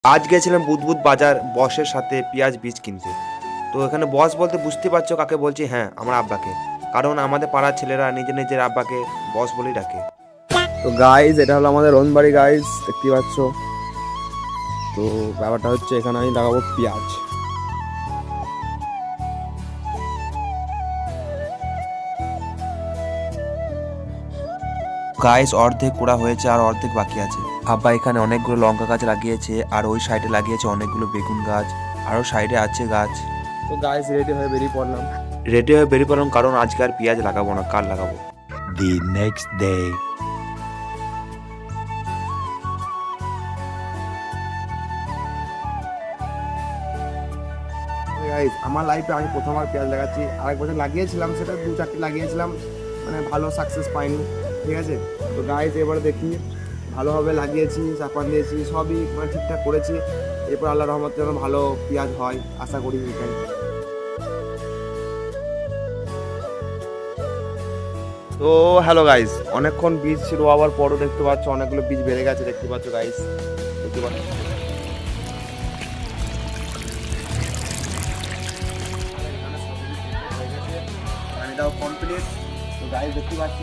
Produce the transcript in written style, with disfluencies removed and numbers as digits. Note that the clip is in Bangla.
আজ গেছিলাম বুদবুদ বাজার বসের সাথে পেঁয়াজ বীজ কিনতে। তো এখানে বস বলতে বুঝতে পারছো কাকে বলছি? হ্যাঁ, আমার আব্বাকে। কারণ আমাদের পাড়ার ছেলেরা নিজের নিজের আব্বাকে বস বলেই ডাকে। তো গাইজ এটা হলো আমাদের রোহনবাড়ি গাইজ, দেখতে পাচ্ছ। তো ব্যাপারটা হচ্ছে এখানে আমি লাগাবো পেঁয়াজ। গাইস অর্ধেক কোড়া হয়েছে আর অর্ধেক বাকি আছে। আব্বা এখানে অনেকগুলো লঙ্কা গাছ লাগিয়েছে আর ওই সাইডে লাগিয়েছে অনেকগুলো বেগুন গাছ, আরও সাইডে আছে গাছ। তো গাইজ রেডি হয়ে বেরিয়ে পড়লাম। রেডি হয়ে বেরিয়ে পড়লাম কারণ আজকে আর পেঁয়াজ লাগাবো না, কাল লাগাবো। The next day. গাইজ আমার লাইফে আমি প্রথমবার পেঁয়াজ লাগাচ্ছি। আরেক বছর লাগিয়েছিলাম, সেটা 2-4টি লাগিয়েছিলাম, মানে ভালো সাকসেস পাইনি। ঠিক আছে, তো গাইজ এবারে দেখি ভালোভাবে লাগিয়েছি, চাপান দিয়েছি, সবই মানে ঠিকঠাক করেছি। এরপর আল্লাহ রহমতে যেন ভালো পেঁয়াজ হয় আশা করি এটাই। তো হ্যালো গাইজ, অনেকক্ষণ বীজ রোয়াবার পরও দেখতে পাচ্ছ অনেকগুলো বীজ বেড়ে গেছে, দেখতে পাচ্ছ গাইজ, দেখতে পাচ্ছ। পানিটাও কমপ্লিট। তো গাইজ দেখতে পাচ্ছ